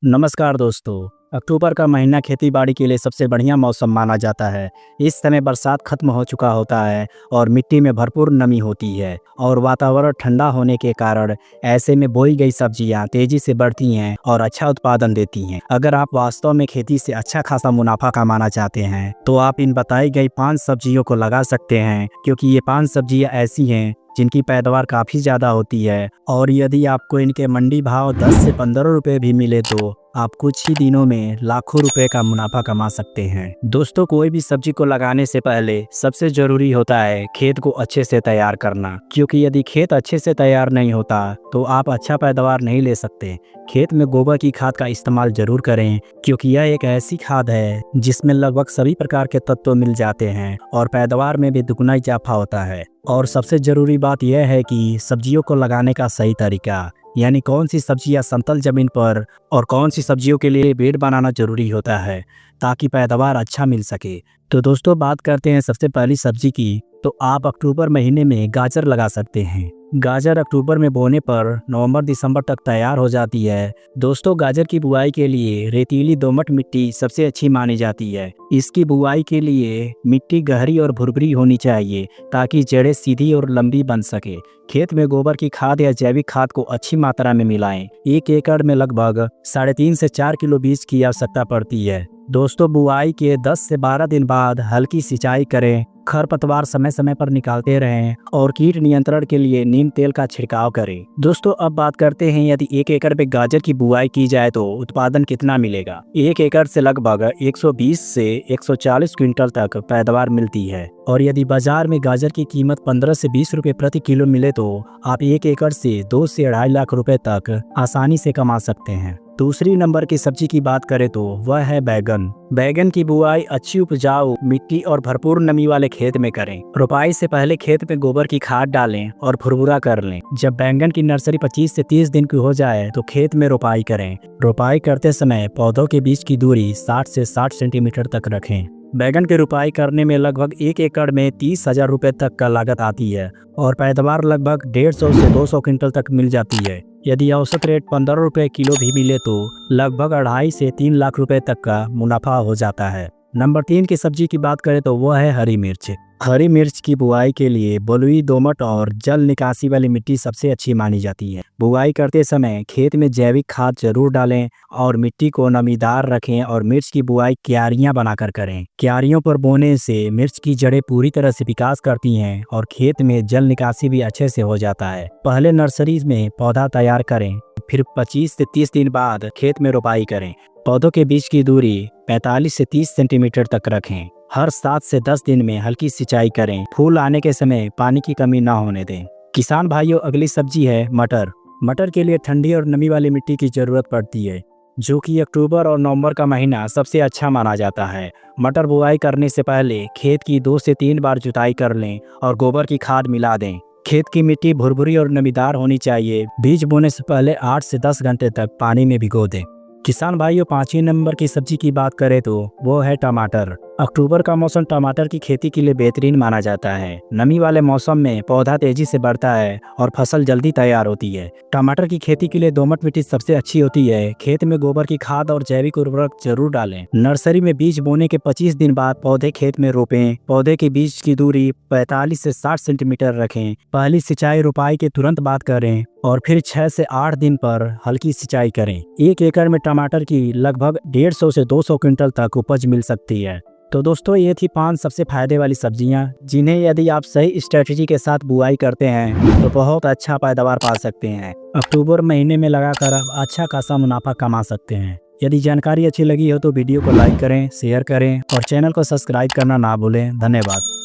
नमस्कार दोस्तों। अक्टूबर का महीना खेती-बाड़ी के लिए सबसे बढ़िया मौसम माना जाता है। इस समय बरसात खत्म हो चुका होता है और मिट्टी में भरपूर नमी होती है और वातावरण ठंडा होने के कारण ऐसे में बोई गई सब्जियां तेजी से बढ़ती हैं और अच्छा उत्पादन देती हैं। अगर आप वास्तव में खेती से अच्छा खासा मुनाफा कमाना चाहते हैं तो आप इन बताई गई 5 सब्जियों को लगा सकते हैं, क्योंकि ये 5 सब्जियां ऐसी हैं जिनकी पैदावार काफ़ी ज़्यादा होती है और यदि आपको इनके मंडी भाव 10 से 15 रुपए भी मिले तो आप कुछ ही दिनों में लाखों रुपए का मुनाफा कमा सकते हैं। दोस्तों, कोई भी सब्जी को लगाने से पहले सबसे ज़रूरी होता है खेत को अच्छे से तैयार करना, क्योंकि यदि खेत अच्छे से तैयार नहीं होता तो आप अच्छा पैदावार नहीं ले सकते। खेत में गोबर की खाद का इस्तेमाल जरूर करें, क्योंकि यह एक ऐसी खाद है जिसमें लगभग सभी प्रकार के तत्व मिल जाते हैं और पैदावार में भी दुगना इजाफा होता है। और सबसे ज़रूरी बात यह है कि सब्जियों को लगाने का सही तरीका, यानी कौन सी सब्जियां समतल जमीन पर और कौन सी सब्जियों के लिए बेड बनाना जरूरी होता है ताकि पैदावार अच्छा मिल सके। तो दोस्तों, बात करते हैं सबसे पहली सब्जी की। तो आप अक्टूबर महीने में गाजर लगा सकते हैं। गाजर अक्टूबर में बोने पर नवंबर-दिसंबर तक तैयार हो जाती है। दोस्तों, गाजर की बुआई के लिए रेतीली दोमट मिट्टी सबसे अच्छी मानी जाती है। इसकी बुआई के लिए मिट्टी गहरी और भुरभुरी होनी चाहिए ताकि जड़ें सीधी और लंबी बन सके। खेत में गोबर की खाद या जैविक खाद को अच्छी मात्रा में मिलाएं। 1 एकड़ में लगभग 3.5 से 4 किलो बीज की आवश्यकता पड़ती है। दोस्तों, बुआई के 10 से 12 दिन बाद हल्की सिंचाई करें, खरपतवार समय समय पर निकालते रहें और कीट नियंत्रण के लिए नीम तेल का छिड़काव करें। दोस्तों, अब बात करते हैं यदि 1 एकड़ में गाजर की बुआई की जाए तो उत्पादन कितना मिलेगा। 1 एकड़ से लगभग 120 से 140 क्विंटल तक पैदावार मिलती है और यदि बाजार में गाजर की कीमत 15 से 20 रुपए प्रति किलो मिले तो आप 1 एकड़ से 2 से 2.5 लाख रुपए तक आसानी से कमा सकते हैं। दूसरी नंबर की सब्जी की बात करें तो वह है बैगन। बैगन की बुआई अच्छी उपजाऊ मिट्टी और भरपूर नमी वाले खेत में करें। रोपाई से पहले खेत में गोबर की खाद डालें और भुरभुरा कर लें। जब बैगन की नर्सरी 25 से 30 दिन की हो जाए तो खेत में रोपाई करें। रोपाई करते समय पौधों के बीच की दूरी 60 से 60 सेंटीमीटर तक रखें। बैगन की रुपाई करने में लगभग 1 एकड़ में 30,000 रुपए तक का लागत आती है और पैदावार लगभग 150 से 200 क्विंटल तक मिल जाती है। यदि औसत रेट 15 रुपए किलो भी मिले तो लगभग 2.5 से 3 लाख रुपए तक का मुनाफा हो जाता है। नंबर 3 की सब्जी की बात करें तो वह है हरी मिर्च। हरी मिर्च की बुआई के लिए बलुई, दोमट और जल निकासी वाली मिट्टी सबसे अच्छी मानी जाती है। बुआई करते समय खेत में जैविक खाद जरूर डालें और मिट्टी को नमीदार रखें और मिर्च की बुआई क्यारियां बनाकर करें। क्यारियों पर बोने से मिर्च की जड़ें पूरी तरह से विकास करती हैं और खेत में जल निकासी भी अच्छे से हो जाता है। पहले नर्सरी में पौधा तैयार करें, फिर 25 से 30 दिन बाद खेत में रोपाई करें। पौधों के बीच की दूरी 45 से 30 सेंटीमीटर तक रखें। हर 7 से 10 दिन में हल्की सिंचाई करें। फूल आने के समय पानी की कमी ना होने दें। किसान भाइयों, अगली सब्जी है मटर। मटर के लिए ठंडी और नमी वाली मिट्टी की जरूरत पड़ती है, जो कि अक्टूबर और नवंबर का महीना सबसे अच्छा माना जाता है। मटर बुआई करने से पहले खेत की 2 से 3 बार जुताई कर लें और गोबर की खाद मिला दें। खेत की मिट्टी भुरभुरी और नमीदार होनी चाहिए। बीज बोने से पहले 8 से 10 घंटे तक पानी में भिगो दें। किसान भाइयों, 5वें नंबर की सब्जी की बात करें तो वो है टमाटर। अक्टूबर का मौसम टमाटर की खेती के लिए बेहतरीन माना जाता है। नमी वाले मौसम में पौधा तेजी से बढ़ता है और फसल जल्दी तैयार होती है। टमाटर की खेती के लिए दोमट मिट्टी सबसे अच्छी होती है। खेत में गोबर की खाद और जैविक उर्वरक जरूर डालें। नर्सरी में बीज बोने के 25 दिन बाद पौधे खेत में रोपें। पौधे के बीच की दूरी 45 से 60 सेंटीमीटर रखें। पहली सिंचाई रोपाई के तुरंत बाद करें और फिर 6 से 8 दिन पर हल्की सिंचाई करें। 1 एकड़ में टमाटर की लगभग 150 से 200 क्विंटल तक उपज मिल सकती है। तो दोस्तों, ये थी 5 सबसे फायदे वाली सब्जियां, जिन्हें यदि आप सही स्ट्रेटजी के साथ बुआई करते हैं तो बहुत अच्छा पैदावार पा सकते हैं। अक्टूबर महीने में लगाकर आप अच्छा खासा मुनाफा कमा सकते हैं। यदि जानकारी अच्छी लगी हो तो वीडियो को लाइक करें, शेयर करें और चैनल को सब्सक्राइब करना ना भूलें। धन्यवाद।